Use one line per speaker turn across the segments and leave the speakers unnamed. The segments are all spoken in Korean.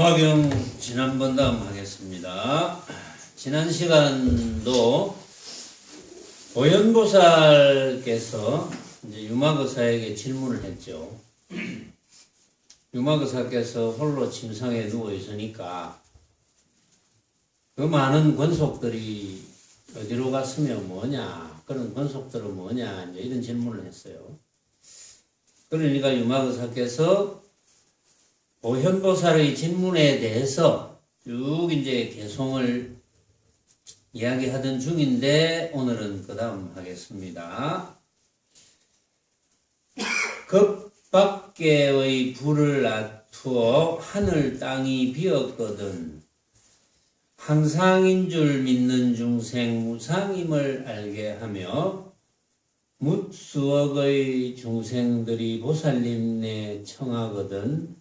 유마경 지난번 다음 하겠습니다. 지난 시간도 보현보살께서 이제 유마거사에게 질문을 했죠. 유마거사께서 홀로 침상에 누워 있으니까 그 많은 권속들이 어디로 갔으면 뭐냐, 그런 권속들은 뭐냐, 이제 이런 질문을 했어요. 그러니까 유마거사께서 보현보살의 질문에 대해서 쭉 이제 개송을 이야기하던 중인데 오늘은 그 다음 하겠습니다. 겁밖에의 불을 놔두어 하늘 땅이 비었거든 항상인 줄 믿는 중생 무상임을 알게 하며 뭇수억의 중생들이 보살님네 청하거든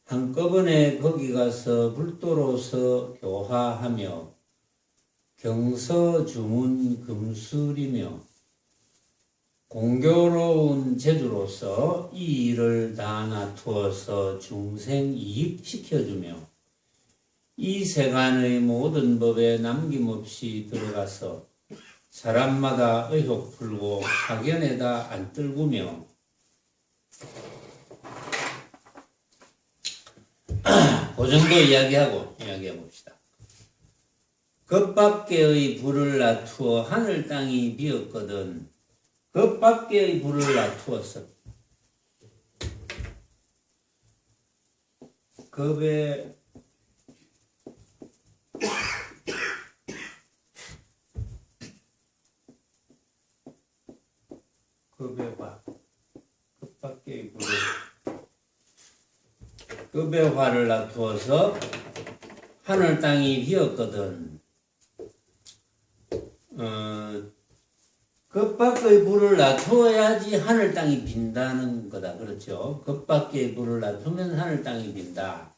한꺼번에 거기 가서 불도로서 교화하며 경서주문 금술이며 공교로운 제주로서 이 일을 다 놔두어서 중생 이익시켜주며 이 세간의 모든 법에 남김없이 들어가서 사람마다 의혹 풀고 사견에다 안 떨구며 그 정도 이야기해 봅시다. 겁밖에의 불을 놔두어 하늘 땅이 비었거든. 겁밖에의 불을 놔두었어. 겁의 화. 겁밖에의 불을 급의 화를 놔두어서 하늘 땅이 비었거든. 겁밖의 불을 놔두어야지 하늘 땅이 빈다는 거다. 그렇죠? 겁밖의 불을 놔두면 하늘 땅이 빈다.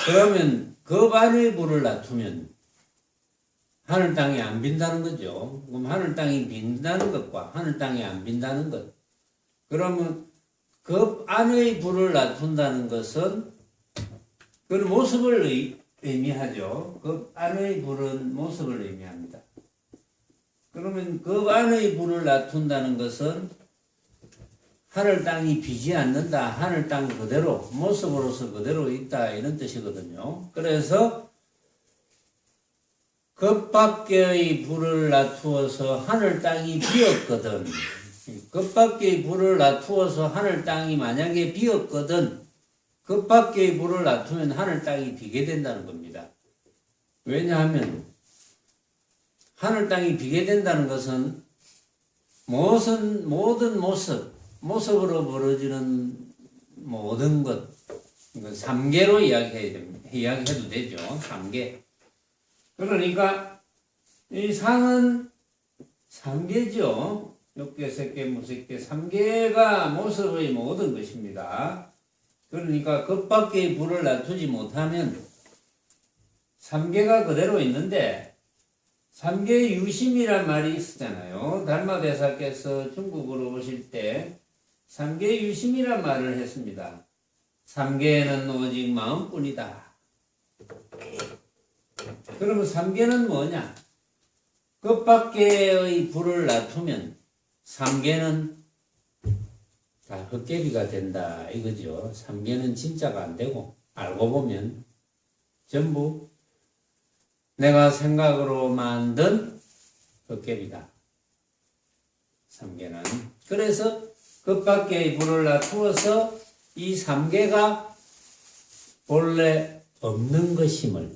그러면 겁 안의 불을 놔두면 하늘 땅이 안 빈다는 거죠. 그럼 하늘 땅이 빈다는 것과 하늘 땅이 안 빈다는 것. 그러면 겁 안의 불을 놔둔다는 것은 그 모습을 의미하죠. 겁 안의 불은 모습을 의미합니다. 그러면 겁 안의 불을 놔둔다는 것은 하늘 땅이 비지 않는다. 하늘 땅 그대로 모습으로서 그대로 있다. 이런 뜻이거든요. 그래서 겁 밖의 불을 놔두어서 하늘 땅이 비었거든. 겁밖의 불을 놔두어서 하늘 땅이 만약에 비었거든 겁밖의 불을 놔두면 하늘 땅이 비게 된다는 겁니다. 왜냐하면 하늘 땅이 비게 된다는 것은 모든 모습으로 벌어지는 모든 것 삼계로 이야기해도 되죠. 삼계. 그러니까 이 상은 삼계죠. 육계, 색계, 무색계, 삼계가 모습의 모든 것입니다. 그러니까 겁밖의 불을 놔두지 못하면 삼계가 그대로 있는데 삼계 유심이란 말이 있었잖아요. 달마대사께서 중국으로 오실 때 삼계 유심이란 말을 했습니다. 삼계는 오직 마음뿐이다. 그러면 삼계는 뭐냐? 겁밖의 불을 놔두면 삼계는 다 헛개비가 된다 이거죠. 삼계는 진짜가 안 되고 알고 보면 전부 내가 생각으로 만든 헛개비다. 삼계는. 그래서 겁밖의 불을 놔두어서 이 삼계가 본래 없는 것임을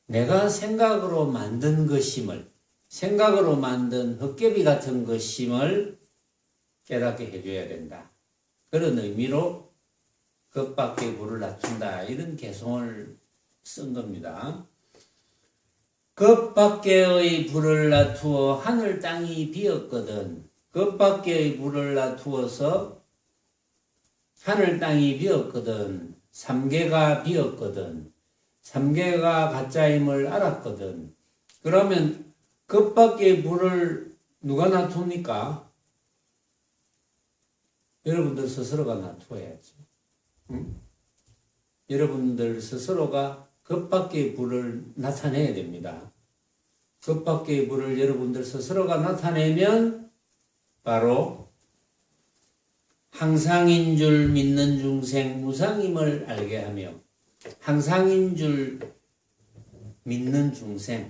내가 생각으로 만든 것임을 생각으로 만든 헛개비 같은 것임을 깨닫게 해줘야 된다. 그런 의미로 겁밖의 불을 놔둔다. 이런 개송을 쓴 겁니다. 겁밖의 불을 놔두어 하늘 땅이 비었거든. 겁밖의 불을 놔두어서 하늘 땅이 비었거든. 삼계가 비었거든. 삼계가 가짜임을 알았거든. 그러면 겁밖의 불을 누가 놔둡니까? 여러분들 스스로가 놔둬야죠. 응? 여러분들 스스로가 겉밖의 불을 나타내야 됩니다. 겉밖의 불을 여러분들 스스로가 나타내면 바로 항상인 줄 믿는 중생 무상임을 알게 하며, 항상인 줄 믿는 중생,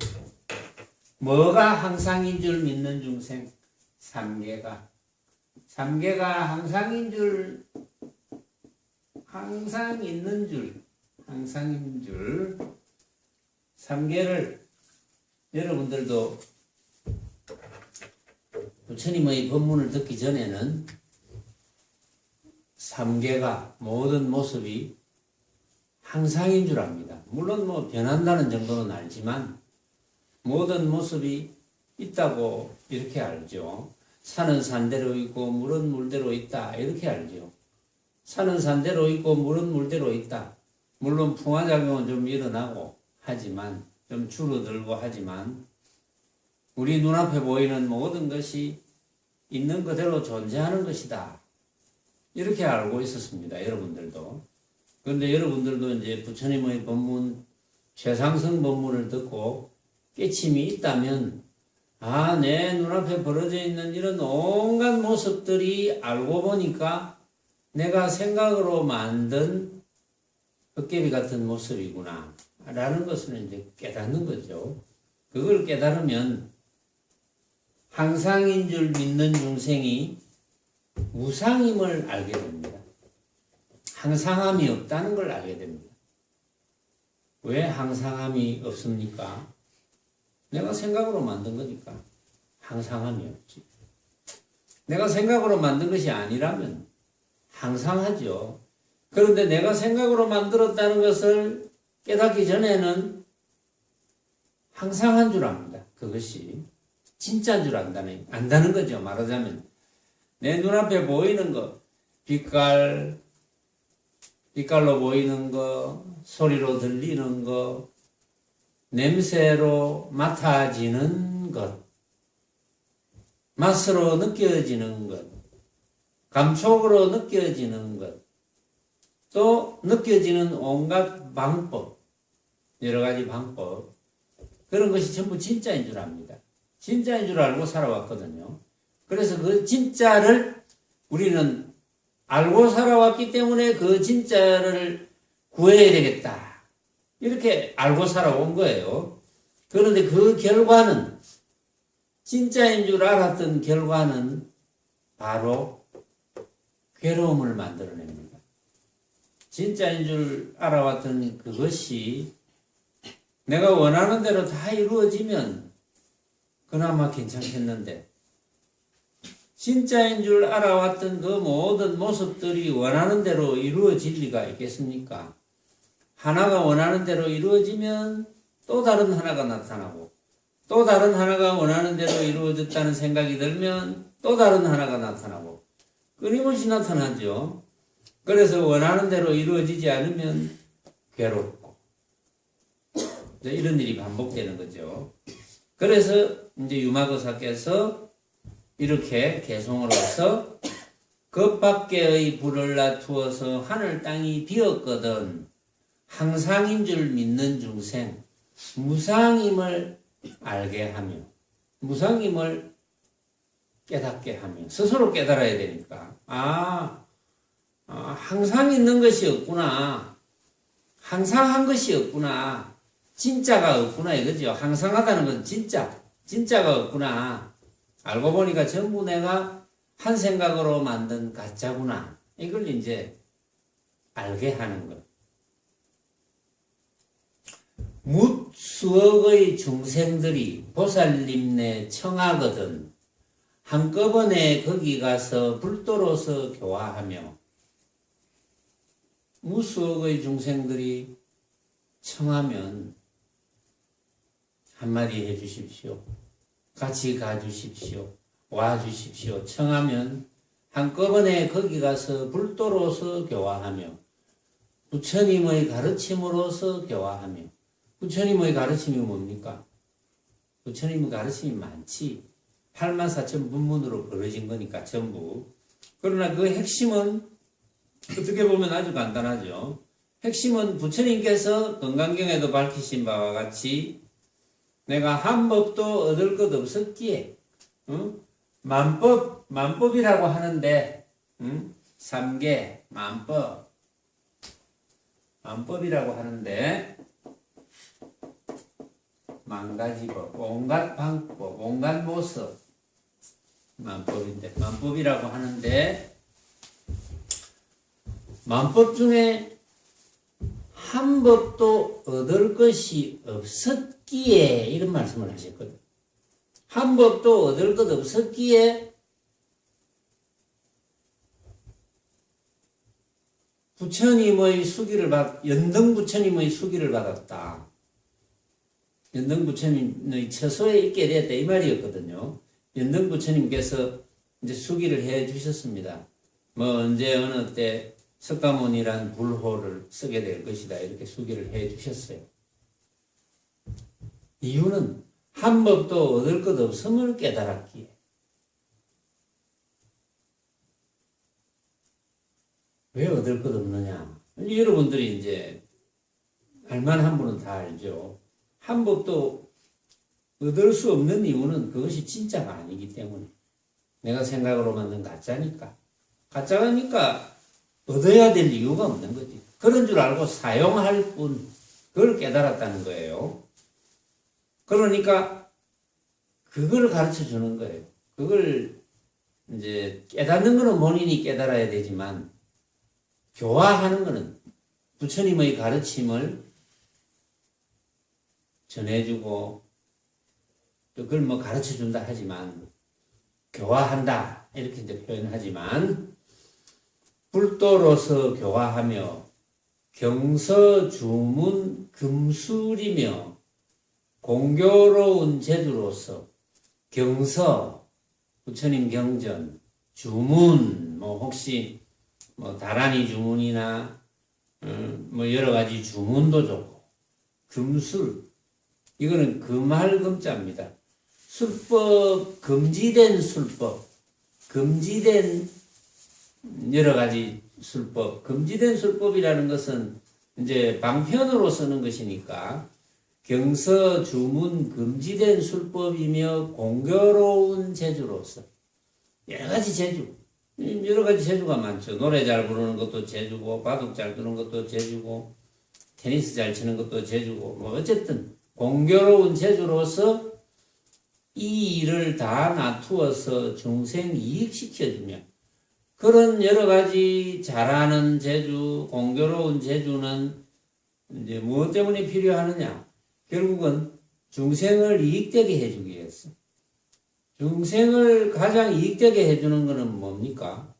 뭐가 항상인 줄 믿는 중생? 삼계가 항상인 줄, 항상 있는 줄, 항상인 줄, 삼계를 여러분들도 부처님의 법문을 듣기 전에는 삼계가 모든 모습이 항상인 줄 압니다. 물론 뭐 변한다는 정도는 알지만 모든 모습이 있다고 이렇게 알죠. 산은 산대로 있고 물은 물대로 있다 이렇게 알죠. 산은 산대로 있고 물은 물대로 있다. 물론 풍화작용은 좀 일어나고 하지만 좀 줄어들고 하지만 우리 눈앞에 보이는 모든 것이 있는 그대로 존재하는 것이다. 이렇게 알고 있었습니다. 여러분들도. 그런데 여러분들도 이제 부처님의 법문, 최상승 법문을 듣고 깨침이 있다면, 아, 내 눈앞에 벌어져 있는 이런 온갖 모습들이 알고 보니까 내가 생각으로 만든 헛개비 같은 모습이구나. 라는 것을 이제 깨닫는 거죠. 그걸 깨달으면 항상인 줄 믿는 중생이 무상임을 알게 됩니다. 항상함이 없다는 걸 알게 됩니다. 왜 항상함이 없습니까? 내가 생각으로 만든 거니까 항상함이 없지. 내가 생각으로 만든 것이 아니라면 항상하죠. 그런데 내가 생각으로 만들었다는 것을 깨닫기 전에는 항상한 줄 압니다. 그것이 진짜인 줄 안다는 거죠. 말하자면 내 눈앞에 보이는 것, 빛깔로 보이는 것, 소리로 들리는 것, 냄새로 맡아지는 것, 맛으로 느껴지는 것, 감촉으로 느껴지는 것, 또 느껴지는 온갖 방법, 여러 가지 방법, 그런 것이 전부 진짜인 줄 압니다. 진짜인 줄 알고 살아왔거든요. 그래서 그 진짜를 우리는 알고 살아왔기 때문에 그 진짜를 구해야 되겠다. 이렇게 알고 살아온 거예요. 그런데 그 결과는, 진짜인 줄 알았던 결과는 바로 괴로움을 만들어냅니다. 진짜인 줄 알아왔던 그것이 내가 원하는 대로 다 이루어지면 그나마 괜찮겠는데, 진짜인 줄 알아왔던 그 모든 모습들이 원하는 대로 이루어질 리가 있겠습니까? 하나가 원하는 대로 이루어지면 또 다른 하나가 나타나고, 또 다른 하나가 원하는 대로 이루어졌다는 생각이 들면 또 다른 하나가 나타나고, 끊임없이 나타나죠. 그래서 원하는 대로 이루어지지 않으면 괴롭고, 이런 일이 반복되는 거죠. 그래서 이제 유마거사께서 이렇게 개송으로서 겉밖에의 불을 놔두어서 하늘 땅이 비었거든 항상인 줄 믿는 중생 무상임을 알게 하며, 무상임을 깨닫게 하며, 스스로 깨달아야 되니까 항상 있는 것이 없구나, 항상한 것이 없구나, 진짜가 없구나 이거죠. 항상하다는 건 진짜가 없구나. 알고 보니까 전부 내가 한 생각으로 만든 가짜구나. 이걸 이제 알게 하는 것. 무수억의 중생들이 보살님네 청하거든 한꺼번에 거기 가서 불도로서 교화하며, 무수억의 중생들이 청하면 한마디 해주십시오. 같이 가주십시오. 와주십시오. 청하면 한꺼번에 거기 가서 불도로서 교화하며, 부처님의 가르침으로서 교화하며. 부처님의 가르침이 뭡니까? 부처님의 가르침이 많지. 84,000 분문으로 벌어진 거니까 전부. 그러나 그 핵심은 어떻게 보면 아주 간단하죠. 핵심은 부처님께서 건강경에도 밝히신 바와 같이 내가 한 법도 얻을 것 없었기에 만법이라고 하는데 삼계 만법이라고 하는데 만가지법, 온갖 방법, 온갖 모습 만법이라고 하는데 만법 중에 한 법도 얻을 것이 없었기에 이런 말씀을 하셨거든요. 한 법도 얻을 것 없었기에 연등 부처님의 수기를 받았다. 연등 부처님의 처소에 있게 되었다 이 말이었거든요. 연등 부처님께서 이제 수기를 해 주셨습니다. 뭐 언제 어느 때 석가모니란 불호를 쓰게 될 것이다 이렇게 수기를 해 주셨어요. 이유는 한 법도 얻을 것 없음을 깨달았기에. 왜 얻을 것 없느냐? 여러분들이 이제 알만한 분은 다 알죠. 한 법도 얻을 수 없는 이유는 그것이 진짜가 아니기 때문에. 내가 생각으로 만든 가짜니까. 가짜니까 얻어야 될 이유가 없는 거지. 그런 줄 알고 사용할 뿐, 그걸 깨달았다는 거예요. 그러니까 그걸 가르쳐 주는 거예요. 그걸 이제 깨닫는 거는 본인이 깨달아야 되지만 교화하는 거는 부처님의 가르침을 전해주고 또 그걸 뭐 가르쳐 준다 하지만 교화한다 이렇게 이제 표현하지만 불도로서 교화하며 경서주문 금술이며 공교로운 제주로서 경서 부처님 경전 주문 뭐 혹시 뭐 다란이 주문이나 뭐 여러 가지 주문도 좋고 금술 이거는 금할 금자입니다. 술법 금지된 술법 금지된 여러 가지 술법 금지된 술법이라는 것은 이제 방편으로 쓰는 것이니까 경서 주문 금지된 술법이며 공교로운 재주로서 여러 가지 재주 여러 가지 재주가 많죠. 노래 잘 부르는 것도 재주고 바둑 잘 두는 것도 재주고 테니스 잘 치는 것도 재주고 뭐 어쨌든 공교로운 재주로서 이 일을 다 놔두어서 중생 이익시켜주며 그런 여러 가지 잘하는 재주, 공교로운 재주는 이제 무엇 때문에 필요하느냐? 결국은 중생을 이익되게 해주기 위해서. 중생을 가장 이익되게 해주는 것은 뭡니까?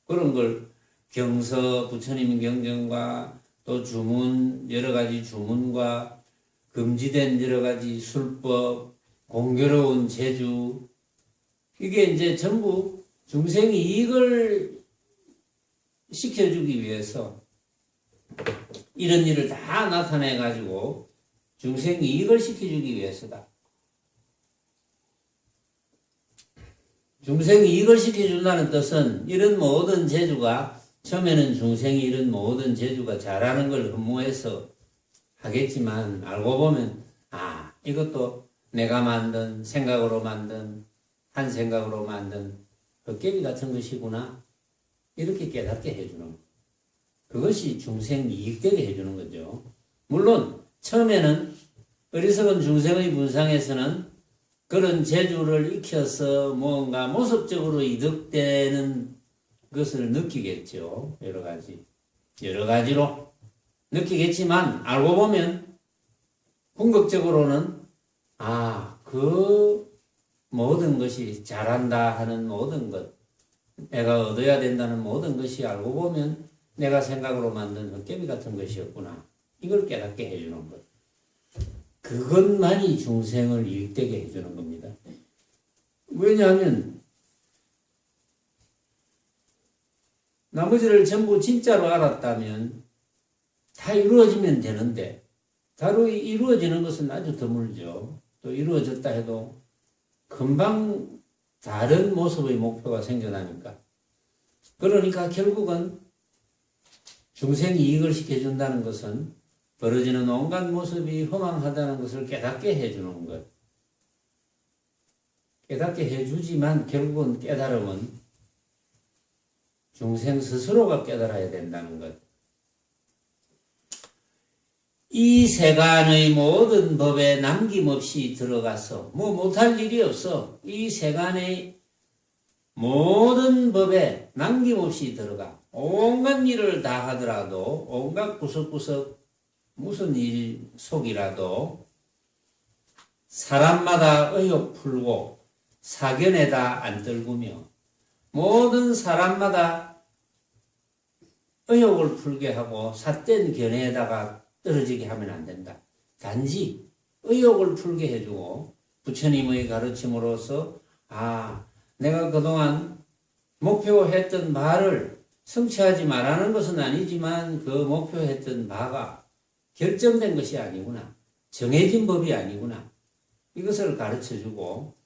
그런 걸 경서, 부처님 경전과 또 주문, 여러 가지 주문과 금지된 여러 가지 술법, 공교로운 재주, 이게 이제 전부 중생 이익을 시켜주기 위해서 이런 일을 다 나타내가지고 중생 이익을 시켜주기 위해서다. 중생 이익을 시켜준다는 뜻은 이런 모든 재주가 처음에는 중생이 이런 모든 재주가 잘하는 걸 흠모해서 하겠지만 알고 보면 이것도 내가 만든 생각으로 만든 한 생각으로 만든 헛개비 같은 것이구나 이렇게 깨닫게 해주는 것. 그것이 중생 이익되게 해주는 거죠. 물론 처음에는 어리석은 중생의 분상에서는 그런 재주를 익혀서 뭔가 모습적으로 이득되는 것을 느끼겠죠. 여러 가지로 느끼겠지만 알고 보면 궁극적으로는 그 모든 것이 잘한다 하는 모든 것 내가 얻어야 된다는 모든 것이 알고 보면 내가 생각으로 만든 헛개비 같은 것이었구나. 이걸 깨닫게 해주는 것. 그것만이 중생을 이익되게 해주는 겁니다. 왜냐하면 나머지를 전부 진짜로 알았다면 다 이루어지면 되는데 바로 이루어지는 것은 아주 드물죠. 또 이루어졌다 해도 금방 다른 모습의 목표가 생겨나니까. 그러니까 결국은 중생 이익을 시켜준다는 것은 벌어지는 온갖 모습이 허망하다는 것을 깨닫게 해주는 것. 깨닫게 해주지만 결국은 깨달음은 중생 스스로가 깨달아야 된다는 것. 이 세간의 모든 법에 남김없이 들어가서 못할 일이 없어. 이 세간의 모든 법에 남김없이 들어가. 온갖 일을 다 하더라도 온갖 구석구석 무슨 일 속이라도 사람마다 의욕 풀고 사견에다 안 떨구며 모든 사람마다 의욕을 풀게 하고 삿된 견해에다가 떨어지게 하면 안 된다. 단지 의욕을 풀게 해주고 부처님의 가르침으로서 내가 그동안 목표했던 바를 성취하지 말라는 것은 아니지만 그 목표했던 바가 결정된 것이 아니구나. 정해진 법이 아니구나. 이것을 가르쳐주고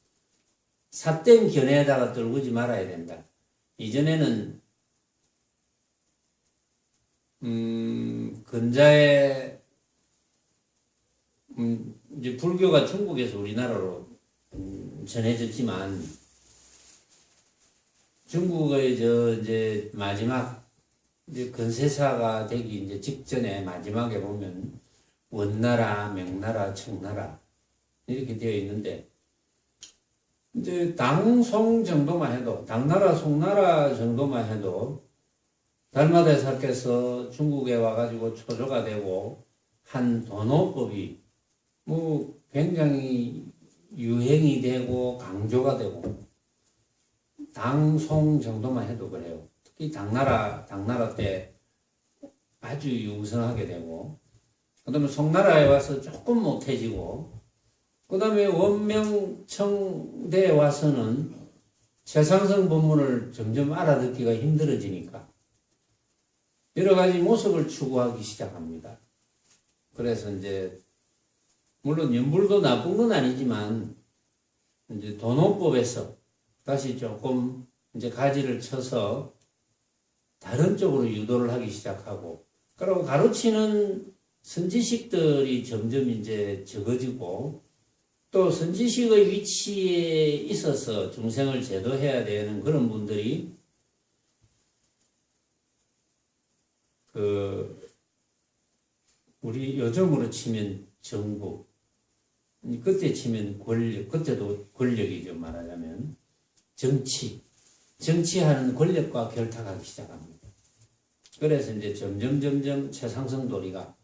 삿된 견해에다가 떨구지 말아야 된다. 이전에는 근자에 이제 불교가 중국에서 우리나라로 전해졌지만 중국의 이제 마지막 이제 근세사가 되기 이제 직전에 마지막에 보면 원나라, 명나라, 청나라 이렇게 되어 있는데 이제 당송 정도만 해도 당나라, 송나라 정도만 해도 달마대사께서 중국에 와가지고 초조가 되고 한 도노법이 굉장히 유행이 되고 강조가 되고 당송 정도만 해도 그래요. 특히 당나라 때 아주 유성하게 되고 그 다음에 송나라에 와서 조금 못해지고 그 다음에 원명청대에 와서는 최상승 법문을 점점 알아듣기가 힘들어지니까 여러 가지 모습을 추구하기 시작합니다. 그래서 이제 물론 연불도 나쁜 건 아니지만 이제 도노법에서 다시 조금 이제 가지를 쳐서 다른 쪽으로 유도를 하기 시작하고 그리고 가르치는 선지식들이 점점 이제 적어지고 또 선지식의 위치에 있어서 중생을 제도해야 되는 그런 분들이 우리 요즘으로 치면 정부, 그때 치면 권력, 그때도 권력이죠 말하자면 정치하는 권력과 결탁하기 시작합니다. 그래서 이제 점점 최상승 도리가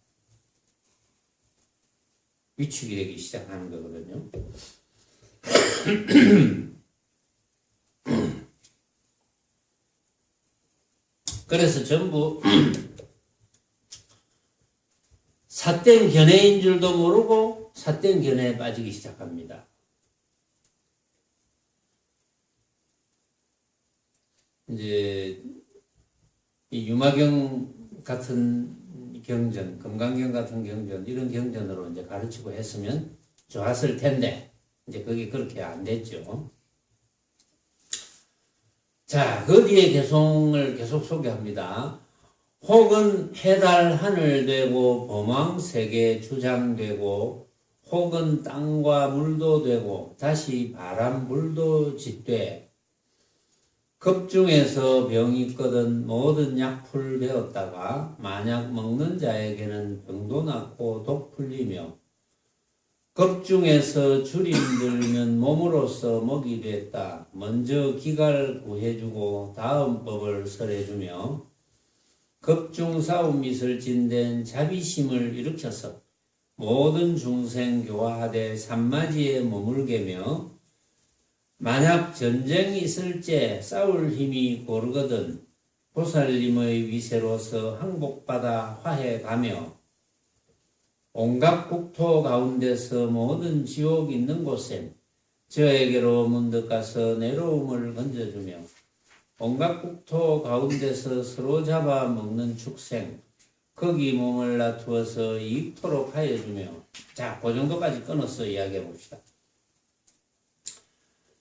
위축이 되기 시작하는 거거든요. 그래서 전부 삿된 견해인 줄도 모르고 삿된 견해에 빠지기 시작합니다. 이제 이 유마경 같은 경전, 금강경 같은 경전, 이런 경전으로 이제 가르치고 했으면 좋았을 텐데, 이제 그게 그렇게 안 됐죠. 자, 그 뒤에 개송을 계속 소개합니다. 혹은 해달 하늘 되고, 범왕 세계 주장되고, 혹은 땅과 물도 되고, 다시 바람 물도 짓되, 급중에서 병이 있거든 모든 약풀 되었다가 만약 먹는 자에게는 병도 낫고 독 풀리며 급중에서 주림 들면 몸으로서 먹이 됐다. 먼저 기갈 구해주고 다음 법을 설해주며 급중 싸움 밑을 진댄 자비심을 일으켜서 모든 중생 교화하되 산마지에 머물게며 만약 전쟁이 있을 때 싸울 힘이 고르거든 보살님의 위세로서 항복받아 화해가며 온갖 국토 가운데서 모든 지옥 있는 곳엔 저에게로 문득 가서 내로움을 건져주며 온갖 국토 가운데서 서로 잡아 먹는 축생 거기 몸을 놔두어서 이익토록 하여주며 자, 그 정도까지 끊어서 이야기해 봅시다.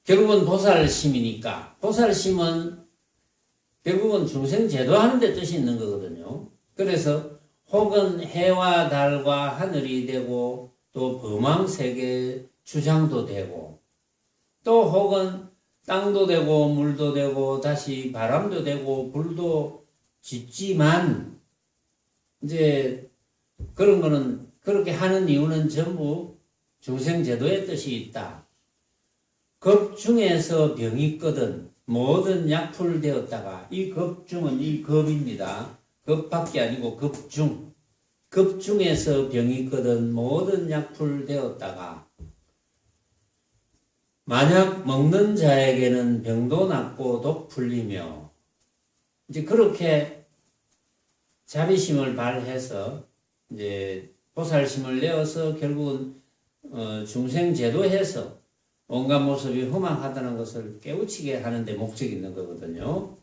결국은 보살심이니까 보살심은 결국은 중생 제도하는 데 뜻이 있는 거거든요. 그래서 혹은 해와 달과 하늘이 되고 또 범왕세계 주장도 되고 또 혹은 땅도 되고 물도 되고 다시 바람도 되고 불도 짓지만 이제 그런 거는 그렇게 하는 이유는 전부 중생제도의 뜻이 있다. 급 중에서 병이 있거든 모든 약풀 되었다가 이 급중은 이 급입니다. 급밖에 아니고 급중. 급중에서 병이 있거든 모든 약풀 되었다가 만약 먹는 자에게는 병도 낫고 독 풀리며 이제 그렇게 자비심을 발해서 이제 보살심을 내어서 결국은 중생제도해서 온갖 모습이 허망하다는 것을 깨우치게 하는 데 목적이 있는 거거든요.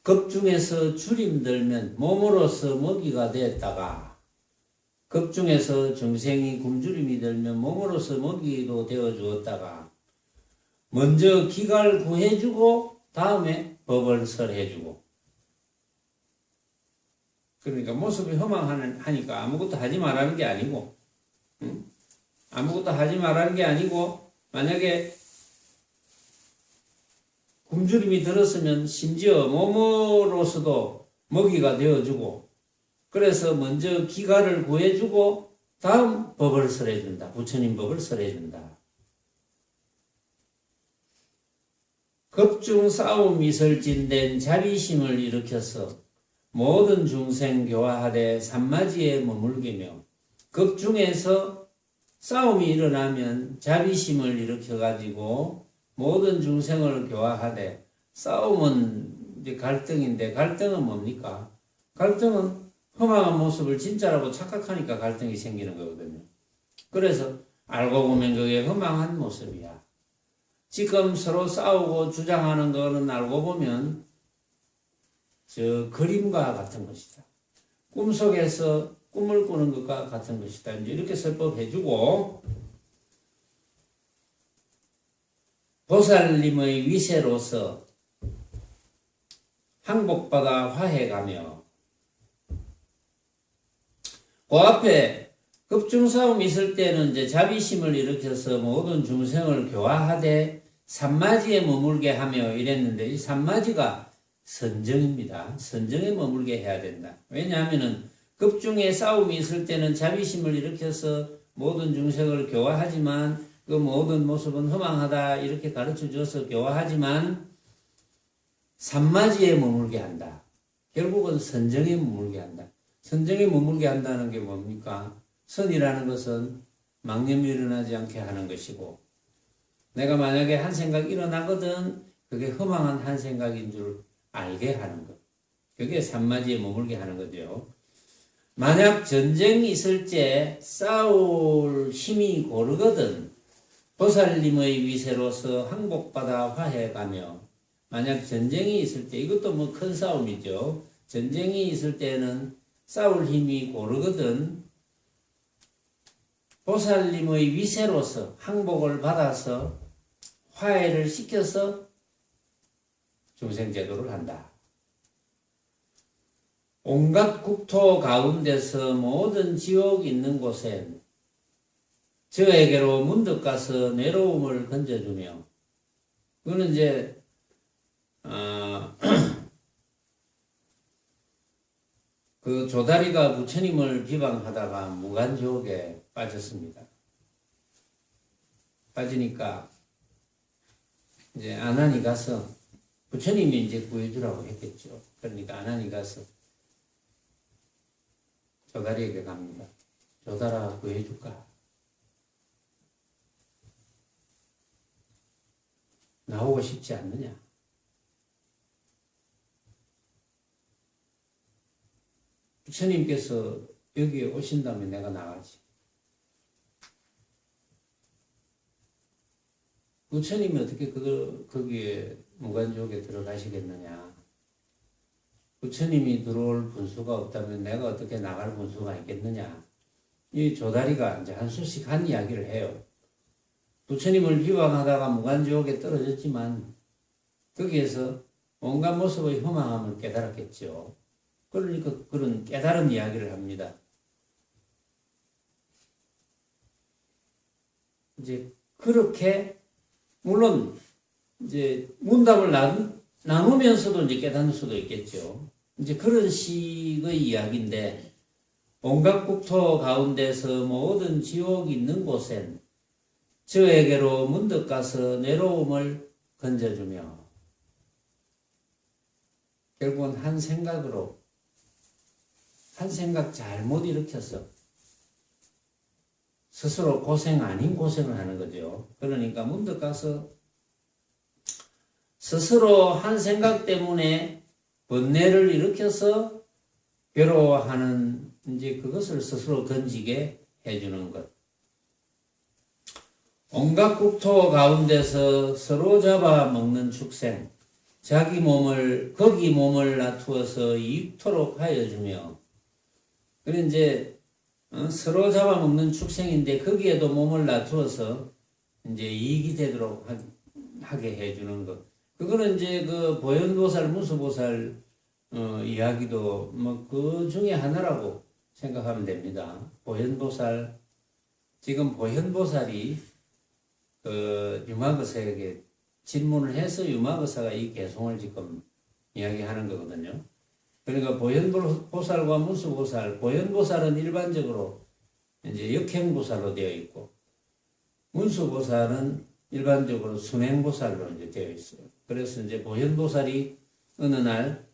급중에서 주림 들면 몸으로서 먹이가 되었다가 급중에서 중생이 굶주림이 들면 몸으로서 먹이도 되어 주었다가 먼저 기갈 구해주고 다음에 법을 설해주고 그러니까 모습이 허망하니까 아무것도 하지 말라는 게 아니고 아무것도 하지 말라는 게 아니고 만약에 굶주림이 들었으면 심지어 몸으로서도 먹이가 되어주고 그래서 먼저 기가를 구해주고 다음 법을 설해준다. 부처님 법을 설해준다. 급중 싸움 이설진된 자비심을 일으켜서 모든 중생 교화하되 산마지에 머물게며 급중에서 싸움이 일어나면 자비심을 일으켜가지고 모든 중생을 교화하되 싸움은 이제 갈등인데 갈등은 뭡니까? 갈등은 허망한 모습을 진짜라고 착각하니까 갈등이 생기는 거거든요. 그래서 알고 보면 그게 허망한 모습이야. 지금 서로 싸우고 주장하는 거는 알고 보면 저 그림과 같은 것이다. 꿈속에서 꿈을 꾸는 것과 같은 것이다. 이제 이렇게 설법해주고 보살님의 위세로서 항복받아 화해가며 그 앞에 급중싸움 있을 때는 이제 자비심을 일으켜서 모든 중생을 교화하되 산마지에 머물게 하며 이랬는데 이 산마지가 선정입니다. 선정에 머물게 해야 된다. 왜냐하면은 급중에 싸움이 있을 때는 자비심을 일으켜서 모든 중생을 교화하지만 그 모든 모습은 허망하다 이렇게 가르쳐줘서 교화하지만 산마지에 머물게 한다. 결국은 선정에 머물게 한다. 선정에 머물게 한다는 게 뭡니까? 선이라는 것은 망념이 일어나지 않게 하는 것이고 내가 만약에 한 생각이 일어나거든 그게 허망한 한 생각인 줄 알게 하는 것. 그게 산마지에 머물게 하는 거죠. 만약 전쟁이 있을 때 싸울 힘이 고르거든 보살님의 위세로서 항복받아 화해가며 만약 전쟁이 있을 때 이것도 뭐 큰 싸움이죠. 전쟁이 있을 때는 싸울 힘이 고르거든 보살님의 위세로서 항복을 받아서 화해를 시켜서 중생제도를 한다. 온갖 국토 가운데서 모든 지옥 있는 곳엔 저에게로 문득 가서 내로움을 건져주며 그거는 이제 그 조다리가 부처님을 비방하다가 무간지옥에 빠졌습니다. 빠지니까 이제 아난이 가서 부처님이 이제 구해주라고 했겠죠. 그러니까 아난이 가서 조다리에게 갑니다. 조다라 구해줄까? 나오고 싶지 않느냐? 부처님께서 여기에 오신다면 내가 나가지. 부처님이 어떻게 거기에 무간지옥에 들어가시겠느냐? 부처님이 들어올 분수가 없다면 내가 어떻게 나갈 분수가 있겠느냐? 이 조다리가 이제 한 수씩 한 이야기를 해요. 부처님을 비방하다가 무간지옥에 떨어졌지만 거기에서 온갖 모습의 허망함을 깨달았겠죠. 그러니까 그런 깨달은 이야기를 합니다. 이제 그렇게 물론 이제 문답을 나누면서도 이제 깨닫는 수도 있겠죠. 이제 그런 식의 이야기인데 온갖 국토 가운데서 모든 지옥이 있는 곳엔 저에게로 문득 가서 내로움을 건져주며 결국은 한 생각 잘못 일으켜서 스스로 고생 아닌 고생을 하는 거죠. 그러니까 문득 가서 스스로 한 생각 때문에 번뇌를 일으켜서 괴로워하는 이제 그것을 스스로 건지게 해주는 것. 온갖 국토 가운데서 서로 잡아 먹는 축생, 거기 몸을 놔두어서 이익토록 하여주며, 그래 이제 서로 잡아먹는 축생인데 거기에도 몸을 놔두어서 이제 이익이 되도록 하게 해주는 것. 그거는 이제 그 보현보살, 문수보살 이야기도 뭐 그 중에 하나라고 생각하면 됩니다. 보현보살, 지금 보현보살이 그 유마거사에게 질문을 해서 유마거사가 이 개송을 지금 이야기하는 거거든요. 그러니까 보현보살과 문수보살, 보현보살은 일반적으로 이제 역행보살로 되어 있고, 문수보살은 일반적으로 순행보살로 이제 되어 있어요. 그래서 이제 보현보살이 어느 날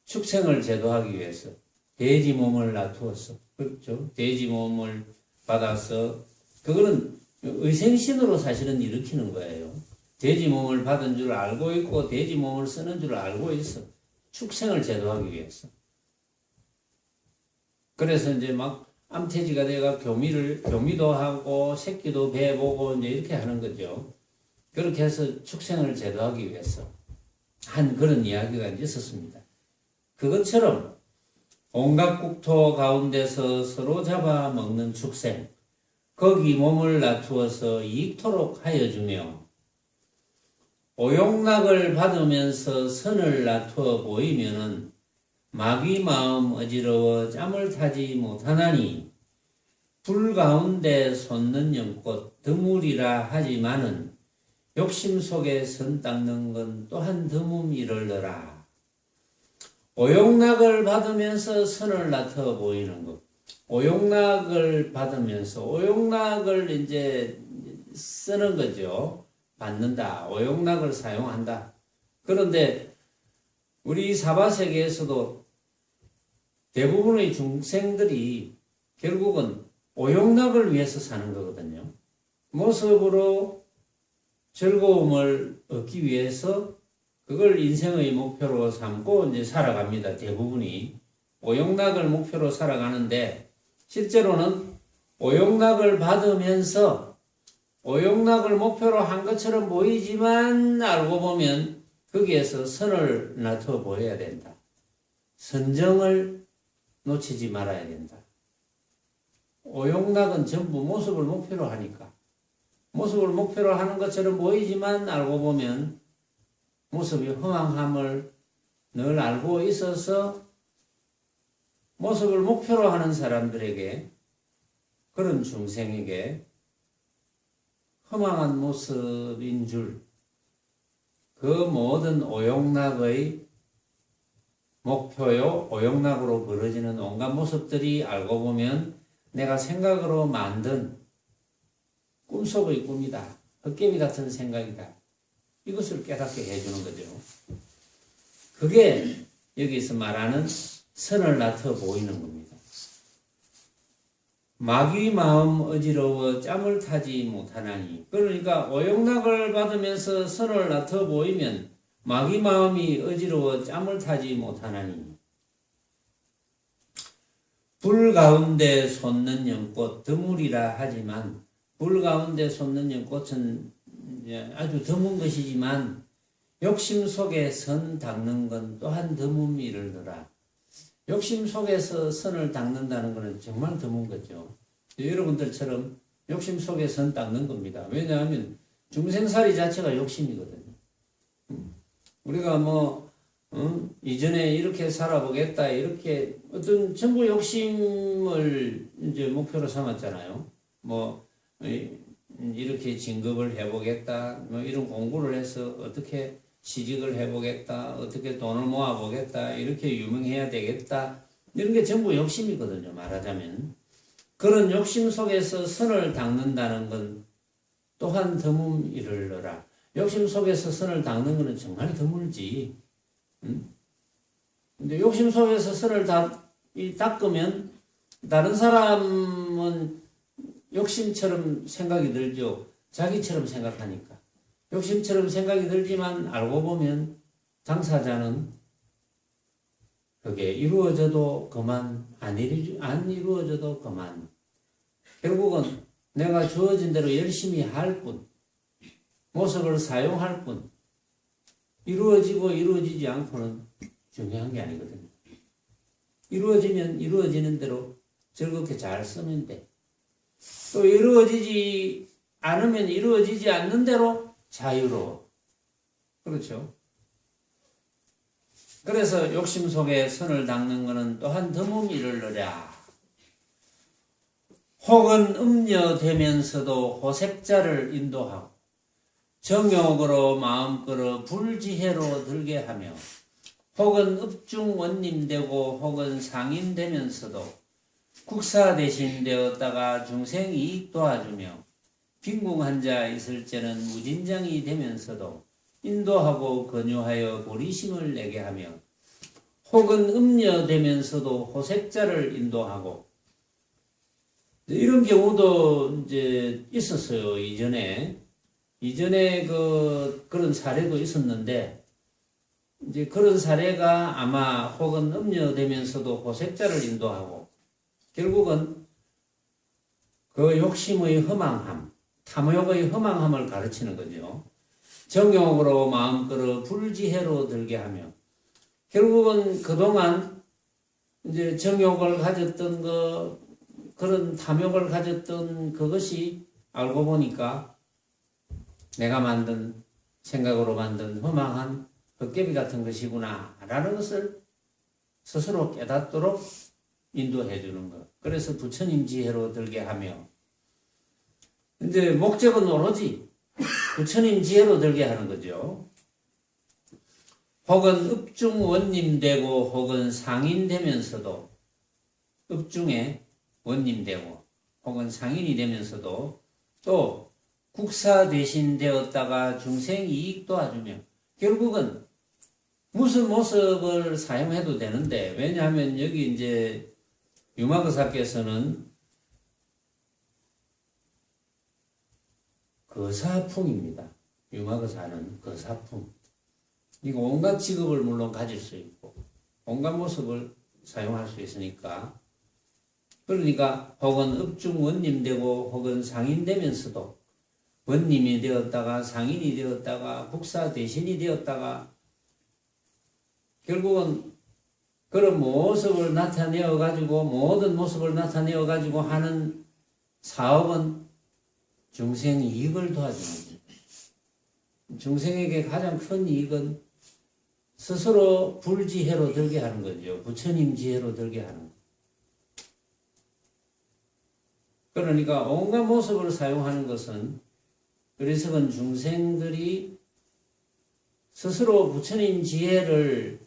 축생을 제도하기 위해서 돼지 몸을 놔두었어. 그렇죠? 돼지 몸을 받아서, 그거는 의생신으로 사실은 일으키는 거예요. 돼지 몸을 받은 줄 알고 있고, 돼지 몸을 쓰는 줄 알고 있어. 축생을 제도하기 위해서. 그래서 이제 막 암태지가 돼가 교미도 하고, 새끼도 배보고, 이제 이렇게 하는 거죠. 그렇게 해서 축생을 제도하기 위해서 한 그런 이야기가 있었습니다. 그것처럼 온갖 국토 가운데서 서로 잡아 먹는 축생, 거기 몸을 놔두어서 이익토록 하여주며, 오용락을 받으면서 선을 놔두어 보이면은 마귀 마음 어지러워 짬을 타지 못하나니, 불 가운데 솟는 연꽃 드물이라 하지만은 욕심 속에 선 닦는 건 또한 드문 이럴더라. 오용락을 받으면서 선을 놔두어 보이는 것. 오용락을 받으면서, 오용락을 이제 쓰는 거죠. 받는다. 오용락을 사용한다. 그런데 우리 사바세계에서도 대부분의 중생들이 결국은 오용락을 위해서 사는 거거든요. 모습으로 즐거움을 얻기 위해서 그걸 인생의 목표로 삼고 이제 살아갑니다. 대부분이 오용락을 목표로 살아가는데, 실제로는 오용락을 받으면서 오용락을 목표로 한 것처럼 보이지만 알고 보면 거기에서 선을 놔둬 보여야 된다. 선정을 놓치지 말아야 된다. 오용락은 전부 모습을 목표로 하니까, 모습을 목표로 하는 것처럼 보이지만 알고 보면 모습이 허망함을 늘 알고 있어서 모습을 목표로 하는 사람들에게, 그런 중생에게 허망한 모습인 줄, 그 모든 오용락의 목표요, 오용락으로 벌어지는 온갖 모습들이 알고 보면 내가 생각으로 만든 꿈속의 꿈이다. 헛개비 같은 생각이다. 이것을 깨닫게 해주는 거죠. 그게 여기서 말하는 선을 놔둬 보이는 겁니다. 마귀 마음 어지러워 짬을 타지 못하나니, 그러니까 오용락을 받으면서 선을 놔둬 보이면 마귀 마음이 어지러워 짬을 타지 못하나니, 불 가운데 솟는 연꽃 드물이라 하지만, 불 가운데 솟는 연꽃은 아주 드문 것이지만 욕심 속에 선 닦는 건 또한 드문 일을더라. 욕심 속에서 선을 닦는다는 것은 정말 드문 거죠. 여러분들처럼 욕심 속에 선 닦는 겁니다. 왜냐하면 중생살이 자체가 욕심이거든요. 우리가 이전에 이렇게 살아보겠다, 이렇게 어떤 전부 욕심을 이제 목표로 삼았잖아요. 뭐, 이렇게 진급을 해보겠다, 뭐 이런 공부를 해서 어떻게 취직을 해보겠다, 어떻게 돈을 모아보겠다, 이렇게 유명해야 되겠다, 이런 게 전부 욕심이거든요, 말하자면. 그런 욕심 속에서 선을 닦는다는 건 또한 드문 일을 욕심 속에서 선을 닦는 것은 정말 드물지. 근데 욕심 속에서 선을 닦으면 다른 사람은 욕심처럼 생각이 들죠. 자기처럼 생각하니까. 욕심처럼 생각이 들지만 알고 보면 당사자는 그게 이루어져도 그만, 안 이루어져도 그만. 결국은 내가 주어진 대로 열심히 할 뿐, 모습을 사용할 뿐, 이루어지고 이루어지지 않고는 중요한 게 아니거든요. 이루어지면 이루어지는 대로 즐겁게 잘 쓰면 돼. 또 이루어지지 않으면 이루어지지 않는 대로 자유로워. 그렇죠? 그래서 욕심 속에 선을 닦는 것은 또한 드문 일을 느랴. 혹은 음녀되면서도 호색자를 인도하고 정욕으로 마음 끌어 불지혜로 들게 하며 혹은 읍중원님되고 혹은 상인되면서도 국사 대신 되었다가 중생 이익 도와주며 빈궁한 자 있을 때는 무진장이 되면서도 인도하고 권유하여 보리심을 내게 하며 혹은 음녀되면서도 호색자를 인도하고 이런 경우도 이제 있었어요. 이전에 그런 사례도 있었는데 이제 그런 사례가 아마 혹은 음녀되면서도 호색자를 인도하고 결국은 그 욕심의 허망함, 탐욕의 허망함을 가르치는 거죠. 정욕으로 마음 끌어 불지혜로 들게 하며 결국은 그동안 이제 정욕을 가졌던 그런 탐욕을 가졌던 그것이 알고 보니까 내가 만든 생각으로 만든 허망한 헛개비 같은 것이구나 라는 것을 스스로 깨닫도록 인도해 주는 것. 그래서 부처님 지혜로 들게 하며 이제 목적은 오로지 부처님 지혜로 들게 하는 거죠. 혹은 읍중 원님 되고 혹은 상인 되면서도 읍중에 원님 되고 혹은 상인이 되면서도 또 국사 대신 되었다가 중생 이익 도와주며 결국은 무슨 모습을 사용해도 되는데 왜냐하면 여기 이제 유마거사께서는 거사풍입니다. 유마거사는 거사풍. 이거 온갖 직업을 물론 가질 수 있고 온갖 모습을 사용할 수 있으니까 그러니까 혹은 읍중 원님 되고 혹은 상인 되면서도 원님이 되었다가 상인이 되었다가 국사 대신이 되었다가 결국은 그런 모습을 나타내어 가지고 모든 모습을 나타내어 가지고 하는 사업은 중생 이익을 도와주는 거예요. 중생에게 가장 큰 이익은 스스로 불지혜로 들게 하는 거죠. 부처님 지혜로 들게 하는 거예요. 그러니까 온갖 모습을 사용하는 것은 그래서는 중생들이 스스로 부처님 지혜를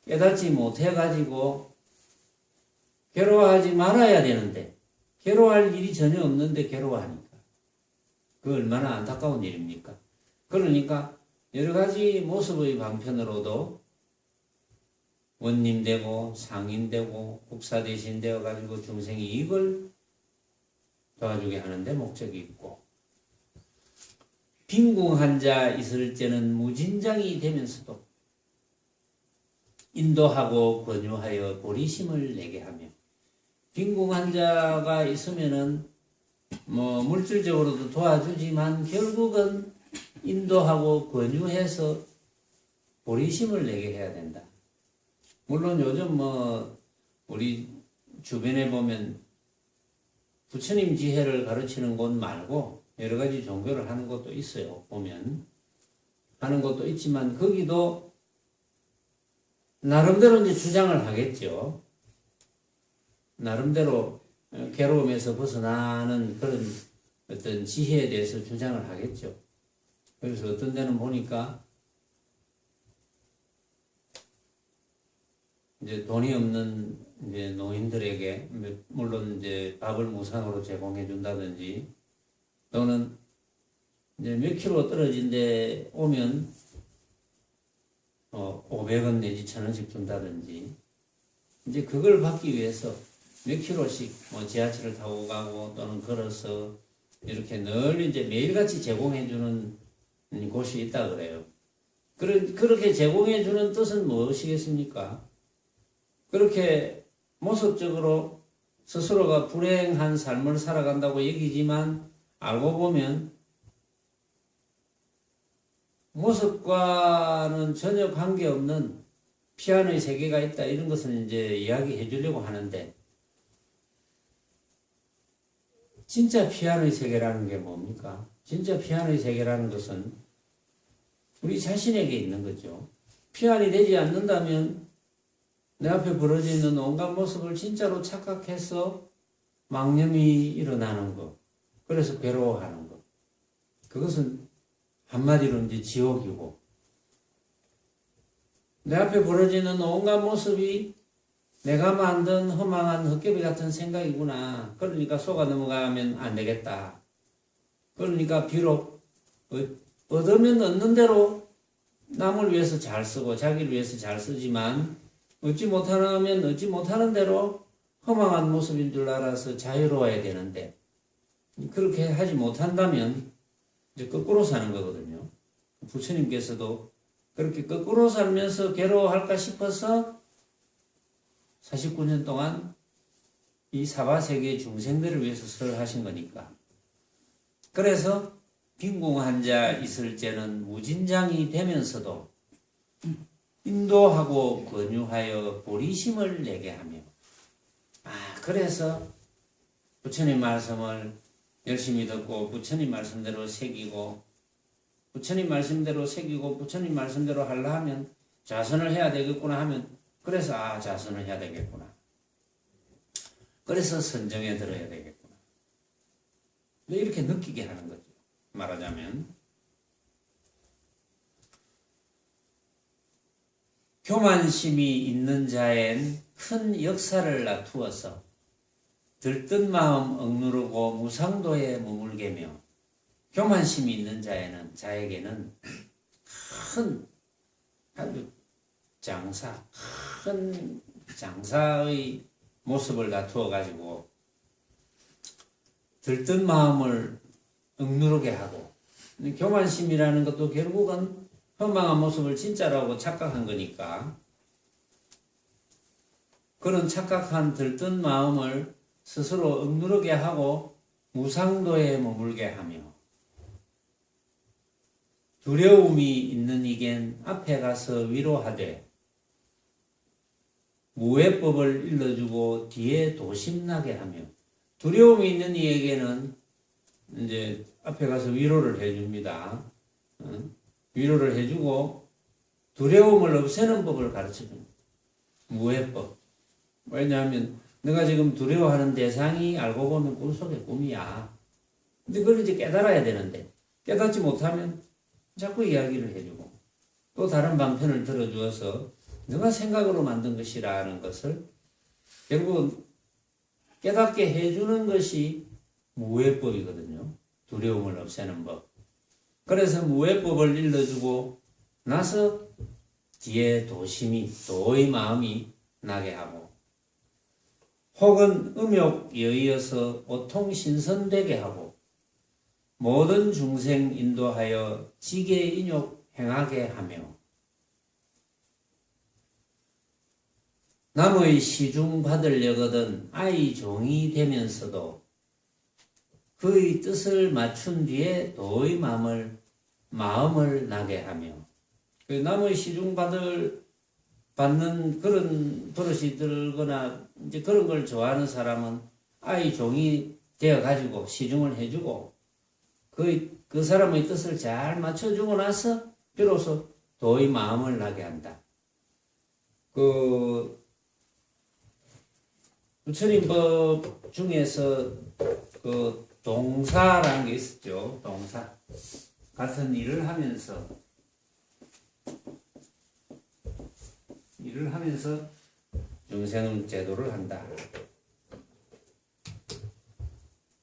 깨닫지 못해가지고 괴로워하지 말아야 되는데 괴로워할 일이 전혀 없는데 괴로워하니까 그 얼마나 안타까운 일입니까? 그러니까 여러 가지 모습의 방편으로도 원님 되고 상인 되고 국사 대신 되어가지고 중생이 이익을 도와주게 하는데 목적이 있고 빈궁한 자 있을 때는 무진장이 되면서도 인도하고 권유하여 보리심을 내게 하며 빈궁한 자가 있으면은 뭐 물질적으로도 도와주지만 결국은 인도하고 권유해서 보리심을 내게 해야 된다. 물론 요즘 뭐 우리 주변에 보면 부처님 지혜를 가르치는 곳 말고 여러 가지 종교를 하는 곳도 있어요. 보면 하는 곳도 있지만 거기도 나름대로 이제 주장을 하겠죠. 나름대로 괴로움에서 벗어나는 그런 어떤 지혜에 대해서 주장을 하겠죠. 그래서 어떤 데는 보니까 이제 돈이 없는 이제 노인들에게 물론 이제 밥을 무상으로 제공해 준다든지 또는 이제 몇 킬로 떨어진 데 오면 500원 내지 1,000원씩 준다든지 이제 그걸 받기 위해서 몇 킬로씩 뭐 지하철을 타고 가고 또는 걸어서 이렇게 늘 이제 매일같이 제공해 주는 곳이 있다 그래요. 그렇게 제공해 주는 뜻은 무엇이겠습니까? 그렇게 모습적으로 스스로가 불행한 삶을 살아간다고 여기지만 알고 보면 모습과는 전혀 관계없는 피안의 세계가 있다 이런 것을 이제 이야기해 주려고 하는데 진짜 피안의 세계라는 게 뭡니까? 진짜 피안의 세계라는 것은 우리 자신에게 있는 거죠. 피안이 되지 않는다면 내 앞에 벌어져 있는 온갖 모습을 진짜로 착각해서 망념이 일어나는 것. 그래서 괴로워하는 것. 그것은 한마디로 이제 지옥이고 내 앞에 벌어지는 온갖 모습이 내가 만든 허망한 헛개비 같은 생각이구나. 그러니까 속아 넘어가면 안 되겠다. 그러니까 비록 얻으면 얻는 대로 남을 위해서 잘 쓰고 자기를 위해서 잘 쓰지만 얻지 못하면 얻지 못하는 대로 허망한 모습인 줄 알아서 자유로워야 되는데 그렇게 하지 못한다면 이제 거꾸로 사는 거거든요. 부처님께서도 그렇게 거꾸로 살면서 괴로워할까 싶어서 49년 동안 이 사바세계 중생들을 위해서 설하신 거니까. 그래서 빈궁한 자 있을 때는 무진장이 되면서도 인도하고 권유하여 보리심을 내게 하며 그래서 부처님 말씀을 열심히 듣고 부처님 말씀대로 새기고 부처님 말씀대로 새기고 부처님 말씀대로 하려 하면 자선을 해야 되겠구나 하면 그래서 자선을 해야 되겠구나. 그래서 선정에 들어야 되겠구나. 이렇게 느끼게 하는 거죠. 말하자면 교만심이 있는 자엔 큰 역사를 놔두어서 들뜬 마음 억누르고 무상도에 머물게며 교만심이 있는 자에게는 큰 아주 큰 장사의 모습을 놔두어 가지고 들뜬 마음을 억누르게 하고 교만심이라는 것도 결국은 허망한 모습을 진짜라고 착각한 거니까 그런 착각한 들뜬 마음을 스스로 억누르게 하고 무상도에 머물게 하며 두려움이 있는 이겐 앞에 가서 위로하되 무외법을 일러주고 뒤에 도심나게 하며 두려움이 있는 이에게는 이제 앞에 가서 위로를 해줍니다. 위로를 해주고 두려움을 없애는 법을 가르쳐줍니다. 무외법. 왜냐하면 내가 지금 두려워하는 대상이 알고 보면 꿈속의 꿈이야. 근데 그걸 이제 깨달아야 되는데 깨닫지 못하면 자꾸 이야기를 해주고 또 다른 방편을 들어주어서 너가 생각으로 만든 것이라는 것을 결국은 깨닫게 해주는 것이 무외법이거든요. 두려움을 없애는 법. 그래서 무외법을 일러주고 나서 뒤에 도의 마음이 나게 하고 혹은 음욕에 의해서 오통신선되게 하고 모든 중생 인도하여 지계 인욕 행하게 하며 남의 시중 받으려거든 아이 종이 되면서도 그의 뜻을 맞춘 뒤에 도의 마음을 나게 하며 남의 시중 받는 그런 버릇이 들거나 이제 그런 걸 좋아하는 사람은 아이 종이 되어 가지고 시중을 해주고 그 사람의 뜻을 잘 맞춰주고 나서 비로소 도의 마음을 나게 한다. 그 부처님법 중에서 그 동사라는 게 있었죠. 동사. 같은 일을 하면서 중생은 제도를 한다.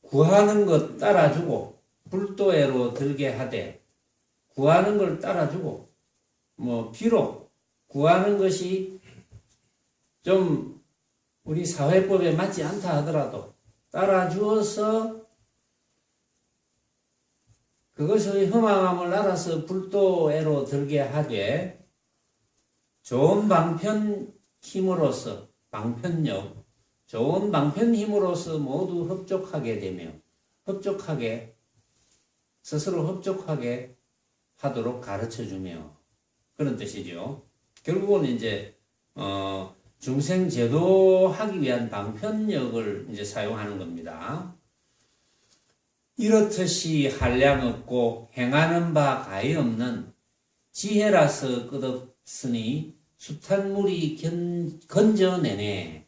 구하는 것 따라주고 불도애로 들게 하되, 구하는 걸 따라주고, 비록 구하는 것이 좀 우리 사회법에 맞지 않다 하더라도 따라주어서 그것의 허망함을 알아서 불도애로 들게 하되, 좋은 방편 힘으로서, 방편력, 좋은 방편 힘으로서 모두 흡족하게 되며, 스스로 흡족하게 하도록 가르쳐주며, 그런 뜻이죠. 결국은 이제, 중생 제도하기 위한 방편력을 이제 사용하는 겁니다. 이렇듯이 한량 없고 행하는 바 가히 없는 지혜라서 끝없으니 숱한 물이 건져내네.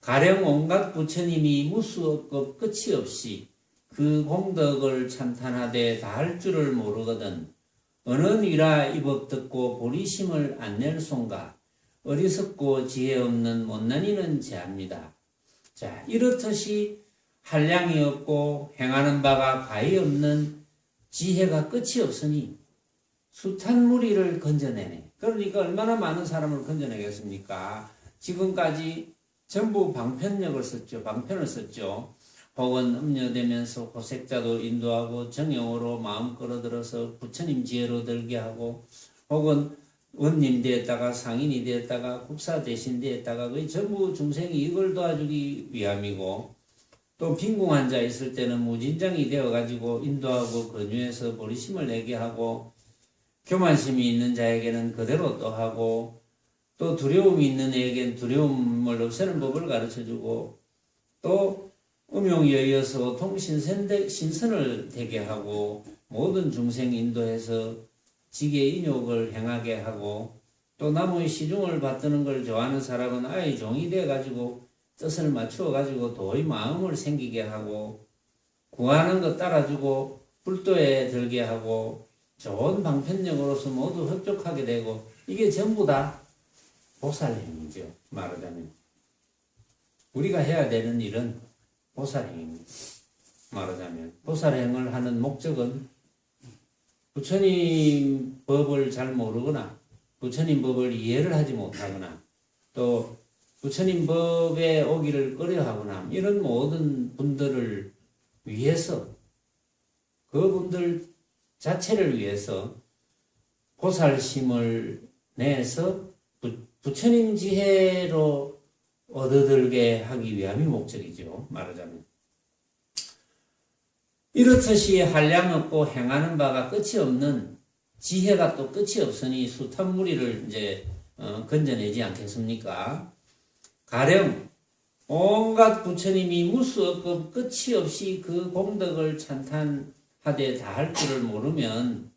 가령 온갖 부처님이 무수없고 끝이 없이 그 공덕을 찬탄하되 다할 줄을 모르거든 어느 니라 이 법 듣고 보리심을 안 낼 손가 어리석고 지혜 없는 못난이는 제합니다. 자, 이렇듯이 한량이 없고 행하는 바가 가히 없는 지혜가 끝이 없으니 숱한 무리를 건져내네. 그러니까 얼마나 많은 사람을 건져내겠습니까? 지금까지 전부 방편력을 썼죠. 방편을 썼죠. 혹은 음녀되면서 호색자도 인도하고 정형으로 마음 끌어들어서 부처님 지혜로 들게 하고, 혹은 원님 되었다가 상인이 되었다가 국사 대신 되었다가 거의 전부 중생이 이걸 도와주기 위함이고, 또 빈궁한 자 있을 때는 무진장이 되어가지고 인도하고 권유해서 보리심을 내게 하고, 교만심이 있는 자에게는 그대로 또 하고, 또 두려움이 있는 애에게는 두려움을 없애는 법을 가르쳐주고, 또 음용이 여의어서 통신선을 되게 하고, 모든 중생 인도해서 지계 인욕을 행하게 하고, 또 남의 시중을 받드는 걸 좋아하는 사람은 아예 종이 돼가지고 뜻을 맞추어가지고 도의 마음을 생기게 하고, 구하는 것 따라주고 불도에 들게 하고, 좋은 방편력으로서 모두 흡족하게 되고, 이게 전부 다 보살행이죠. 말하자면 우리가 해야 되는 일은 보살행입니다. 말하자면 보살행을 하는 목적은 부처님 법을 잘 모르거나 부처님 법을 이해를 하지 못하거나 또 부처님 법에 오기를 꺼려하거나 이런 모든 분들을 위해서, 그분들 자체를 위해서 보살심을 내서 부처님 지혜로 얻어들게 하기 위함이 목적이죠. 말하자면 이렇듯이 한량 없고 행하는 바가 끝이 없는 지혜가 또 끝이 없으니 숱한 무리를 이제 건져내지 않겠습니까? 가령 온갖 부처님이 무수 없고 끝이 없이 그 공덕을 찬탄하되 다할 줄을 모르면,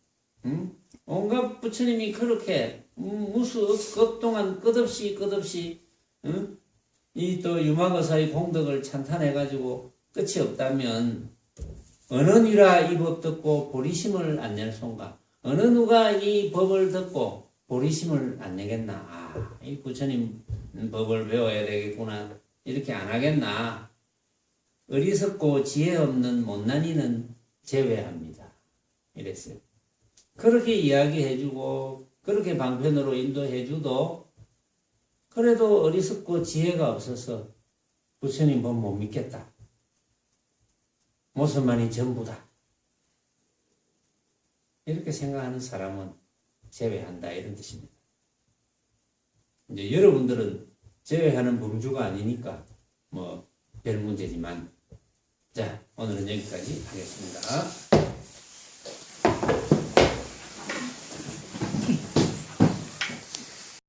온갖 부처님이 그렇게 무수 없동안 끝없이 이 또 유마거사의 공덕을 찬탄해가지고 끝이 없다면 어느 니라 이 법 듣고 보리심을 안 낼 손가, 어느 누가 이 법을 듣고 보리심을 안 내겠나, 이 부처님 법을 배워야 되겠구나 이렇게 안 하겠나. 어리석고 지혜 없는 못난이는 제외합니다. 이랬어요. 그렇게 이야기해주고 그렇게 방편으로 인도해주도 그래도 어리석고 지혜가 없어서 부처님 법 못 믿겠다, 모습만이 전부다, 이렇게 생각하는 사람은 제외한다, 이런 뜻입니다. 이제 여러분들은 제외하는 범주가 아니니까 별 문제지만, 자, 오늘은 여기까지 하겠습니다.